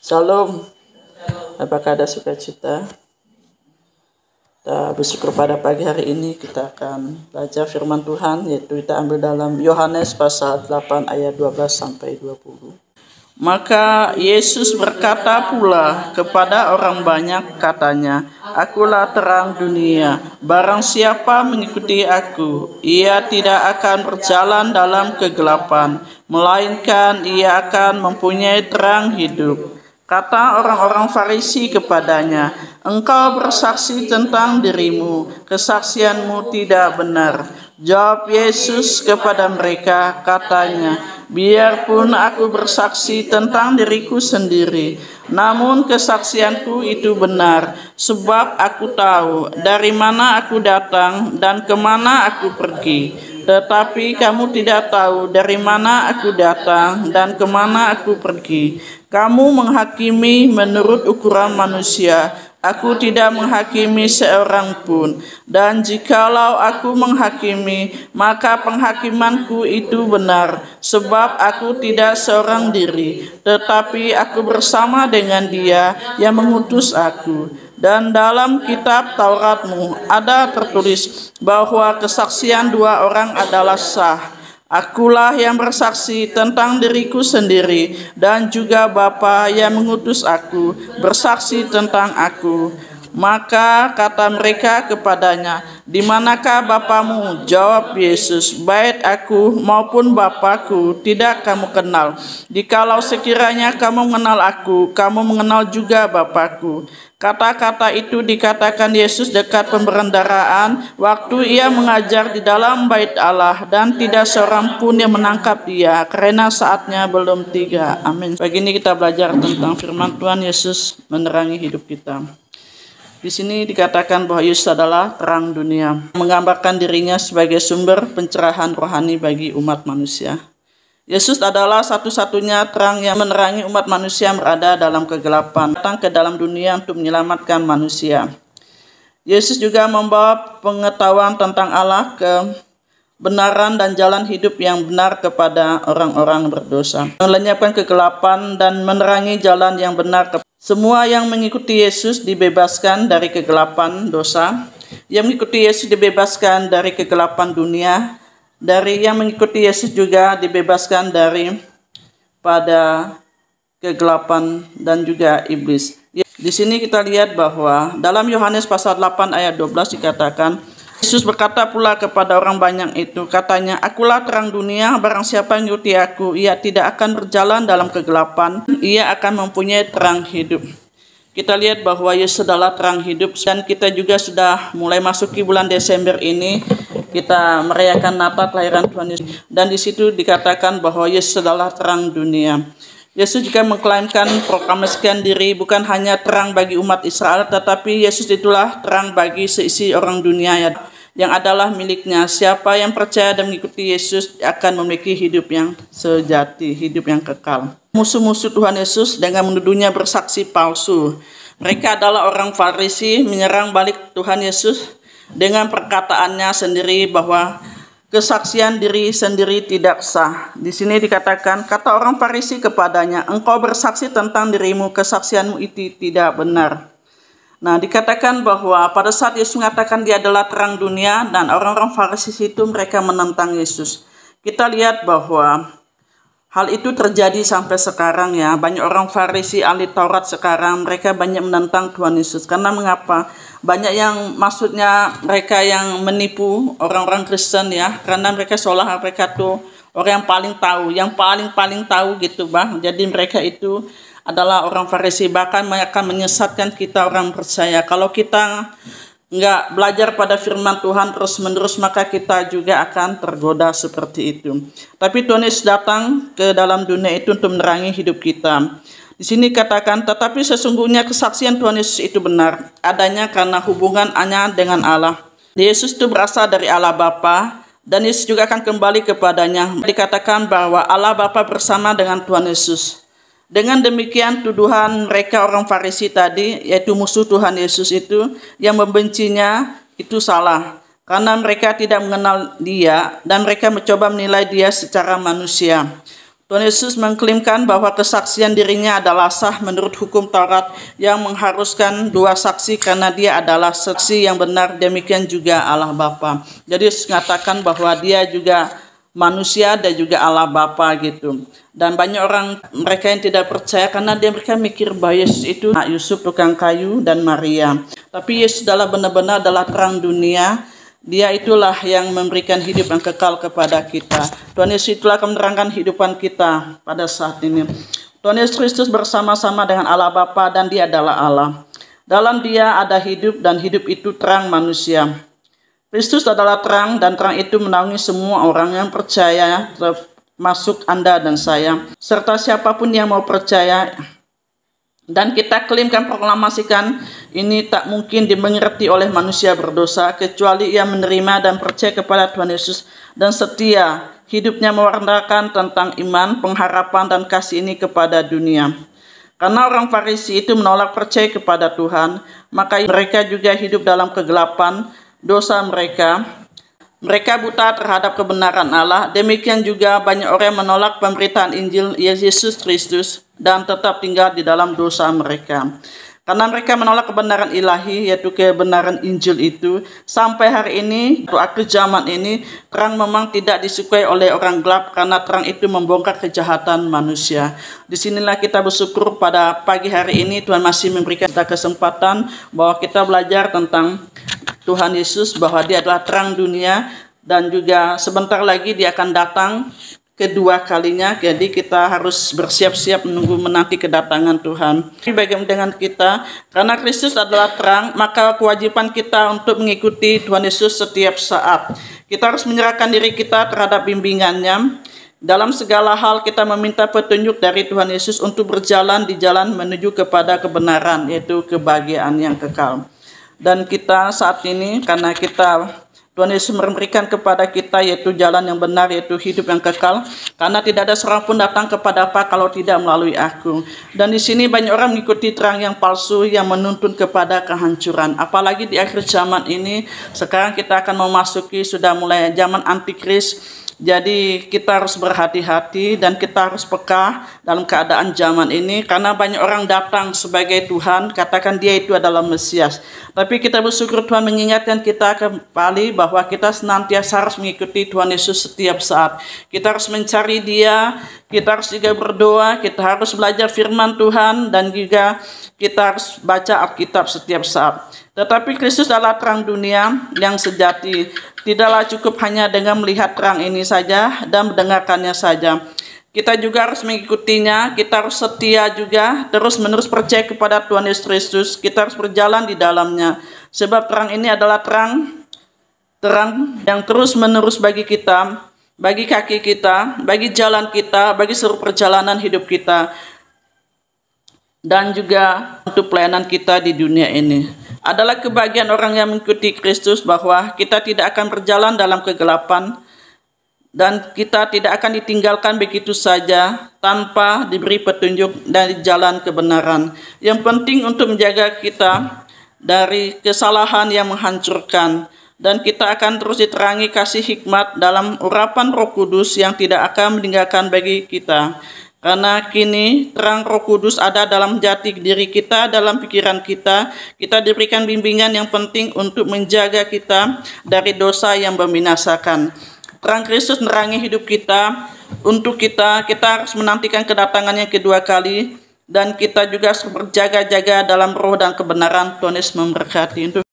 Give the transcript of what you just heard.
Shalom, apakah ada sukacita? Kita bersyukur pada pagi hari ini kita akan belajar firman Tuhan, yaitu kita ambil dalam Yohanes pasal 8 ayat 12 sampai 20. Maka Yesus berkata pula kepada orang banyak, katanya, "Akulah terang dunia. Barang siapa mengikuti aku, ia tidak akan berjalan dalam kegelapan, melainkan ia akan mempunyai terang hidup." Kata orang-orang Farisi kepadanya, "Engkau bersaksi tentang dirimu, kesaksianmu tidak benar." Jawab Yesus kepada mereka, katanya, "Biarpun aku bersaksi tentang diriku sendiri, namun kesaksianku itu benar, sebab aku tahu dari mana aku datang dan kemana aku pergi. Tetapi kamu tidak tahu dari mana aku datang dan kemana aku pergi. Kamu menghakimi menurut ukuran manusia. Aku tidak menghakimi seorang pun. Dan jikalau aku menghakimi, maka penghakimanku itu benar, sebab aku tidak seorang diri, tetapi aku bersama dengan Dia yang mengutus aku. Dan dalam kitab Tauratmu ada tertulis bahwa kesaksian dua orang adalah sah. Akulah yang bersaksi tentang diriku sendiri, dan juga Bapa yang mengutus aku bersaksi tentang aku." Maka kata mereka kepadanya, "Di manakah Bapamu?" Jawab Yesus, "Baik aku maupun Bapakku tidak kamu kenal. Jikalau sekiranya kamu mengenal aku, kamu mengenal juga Bapakku." Kata-kata itu dikatakan Yesus dekat pemberendaraan waktu ia mengajar di dalam bait Allah, dan tidak seorang pun yang menangkap dia karena saatnya belum tiba. Amin. Pagi ini kita belajar tentang firman Tuhan. Yesus menerangi hidup kita. Di sini dikatakan bahwa Yesus adalah terang dunia, menggambarkan dirinya sebagai sumber pencerahan rohani bagi umat manusia. Yesus adalah satu-satunya terang yang menerangi umat manusia yang berada dalam kegelapan, datang ke dalam dunia untuk menyelamatkan manusia. Yesus juga membawa pengetahuan tentang Allah, kebenaran dan jalan hidup yang benar kepada orang-orang berdosa, melenyapkan kegelapan dan menerangi jalan yang benar. Semua yang mengikuti Yesus dibebaskan dari kegelapan dosa. Yang mengikuti Yesus dibebaskan dari kegelapan dunia. Dari yang mengikuti Yesus juga dibebaskan daripada kegelapan dan juga iblis. Di sini kita lihat bahwa dalam Yohanes pasal 8 ayat 12 dikatakan, Yesus berkata pula kepada orang banyak itu, katanya, "Akulah terang dunia, barang siapa mengikuti aku, ia tidak akan berjalan dalam kegelapan, ia akan mempunyai terang hidup." Kita lihat bahwa Yesus adalah terang hidup, dan kita juga sudah mulai masuki bulan Desember ini, kita merayakan Natal kelahiran Tuhan Yesus, dan di situ dikatakan bahwa Yesus adalah terang dunia. Yesus juga mengklaimkan, proklamasikan diri bukan hanya terang bagi umat Israel, tetapi Yesus itulah terang bagi seisi orang dunia yang adalah miliknya. Siapa yang percaya dan mengikuti Yesus akan memiliki hidup yang sejati, hidup yang kekal. Musuh-musuh Tuhan Yesus dengan menuduhnya bersaksi palsu. Mereka adalah orang Farisi, menyerang balik Tuhan Yesus dengan perkataannya sendiri bahwa kesaksian diri sendiri tidak sah. Di sini dikatakan, kata orang Farisi kepadanya, "Engkau bersaksi tentang dirimu, kesaksianmu itu tidak benar." Nah, dikatakan bahwa pada saat Yesus mengatakan dia adalah terang dunia, dan orang-orang Farisi itu mereka menentang Yesus. Kita lihat bahwa hal itu terjadi sampai sekarang ya. Banyak orang Farisi ahli Taurat sekarang mereka banyak menentang Tuhan Yesus. Karena mengapa? Banyak yang maksudnya mereka yang menipu orang-orang Kristen ya. Karena mereka seolah mereka tuh orang yang paling tahu gitu Bang. Jadi mereka itu adalah orang Farisi, bahkan akan menyesatkan kita orang percaya. Kalau kita nggak belajar pada firman Tuhan terus-menerus, maka kita juga akan tergoda seperti itu. Tapi Tuhan Yesus datang ke dalam dunia itu untuk menerangi hidup kita. Di sini katakan, tetapi sesungguhnya kesaksian Tuhan Yesus itu benar, adanya karena hubungannya dengan Allah. Yesus itu berasal dari Allah Bapa, dan Yesus juga akan kembali kepadanya. Dikatakan bahwa Allah Bapa bersama dengan Tuhan Yesus. Dengan demikian tuduhan mereka orang Farisi tadi, yaitu musuh Tuhan Yesus itu, yang membencinya itu salah. Karena mereka tidak mengenal dia, dan mereka mencoba menilai dia secara manusia. Tuhan Yesus mengklaimkan bahwa kesaksian dirinya adalah sah menurut hukum Taurat yang mengharuskan 2 saksi karena dia adalah saksi yang benar, demikian juga Allah Bapa. Jadi Yesus mengatakan bahwa dia juga manusia dan juga Allah Bapa gitu. Dan banyak orang mereka yang tidak percaya karena mereka mikir bahwa Yesus itu Yusuf tukang kayu dan Maria. Tapi Yesus adalah benar-benar adalah terang dunia. Dia itulah yang memberikan hidup yang kekal kepada kita. Tuhan Yesus itulah akan menerangkan kehidupan kita pada saat ini. Tuhan Yesus Kristus bersama-sama dengan Allah Bapa dan dia adalah Allah. Dalam dia ada hidup dan hidup itu terang manusia. Kristus adalah terang dan terang itu menaungi semua orang yang percaya, termasuk Anda dan saya. Serta siapapun yang mau percaya. Dan kita klaimkan proklamasikan ini tak mungkin dimengerti oleh manusia berdosa kecuali ia menerima dan percaya kepada Tuhan Yesus dan setia hidupnya mewartakan tentang iman, pengharapan dan kasih ini kepada dunia. Karena orang Farisi itu menolak percaya kepada Tuhan, maka mereka juga hidup dalam kegelapan dosa mereka. Mereka buta terhadap kebenaran Allah. Demikian juga banyak orang yang menolak pemberitaan Injil Yesus Kristus dan tetap tinggal di dalam dosa mereka. Karena mereka menolak kebenaran ilahi, yaitu kebenaran Injil itu. Sampai hari ini, untuk akhir zaman ini, terang memang tidak disukai oleh orang gelap karena terang itu membongkar kejahatan manusia. Disinilah kita bersyukur pada pagi hari ini Tuhan masih memberikan kita kesempatan bahwa kita belajar tentang Tuhan Yesus, bahwa dia adalah terang dunia dan juga sebentar lagi dia akan datang kedua kalinya. Jadi kita harus bersiap-siap menanti kedatangan Tuhan. Bagaimana dengan kita? Karena Kristus adalah terang, maka kewajiban kita untuk mengikuti Tuhan Yesus setiap saat. Kita harus menyerahkan diri kita terhadap bimbingannya. Dalam segala hal kita meminta petunjuk dari Tuhan Yesus untuk berjalan di jalan menuju kepada kebenaran, yaitu kebahagiaan yang kekal. Dan kita saat ini, karena Tuhan Yesus memberikan kepada kita yaitu jalan yang benar, yaitu hidup yang kekal. Karena tidak ada seorang pun datang kepada Bapa kalau tidak melalui aku. Dan di sini banyak orang mengikuti terang yang palsu yang menuntun kepada kehancuran. Apalagi di akhir zaman ini, sekarang kita akan memasuki sudah mulai zaman antikris. Jadi kita harus berhati-hati dan kita harus peka dalam keadaan zaman ini. Karena banyak orang datang sebagai Tuhan, katakan dia itu adalah Mesias. Tapi kita bersyukur Tuhan mengingatkan kita kembali bahwa kita senantiasa harus mengikuti Tuhan Yesus setiap saat. Kita harus mencari dia, kita harus juga berdoa, kita harus belajar firman Tuhan, dan juga kita harus baca Alkitab setiap saat. Tetapi Kristus adalah terang dunia yang sejati. Tidaklah cukup hanya dengan melihat terang ini saja dan mendengarkannya saja. Kita juga harus mengikutinya, kita harus setia juga, terus-menerus percaya kepada Tuhan Yesus Kristus. Kita harus berjalan di dalamnya. Sebab terang ini adalah terang yang terus-menerus bagi kita, bagi kaki kita, bagi jalan kita, bagi seluruh perjalanan hidup kita, dan juga untuk pelayanan kita di dunia ini. Adalah kebahagiaan orang yang mengikuti Kristus bahwa kita tidak akan berjalan dalam kegelapan dan kita tidak akan ditinggalkan begitu saja tanpa diberi petunjuk dari jalan kebenaran. Yang penting untuk menjaga kita dari kesalahan yang menghancurkan, dan kita akan terus diterangi kasih hikmat dalam urapan Roh Kudus yang tidak akan meninggalkan bagi kita. Karena kini terang Roh Kudus ada dalam jati diri kita, dalam pikiran kita. Kita diberikan bimbingan yang penting untuk menjaga kita dari dosa yang membinasakan. Terang Kristus menerangi hidup kita. Untuk kita harus menantikan kedatangannya kedua kali. Dan kita juga harus berjaga-jaga dalam roh dan kebenaran. Tuhan Yesus memberkati.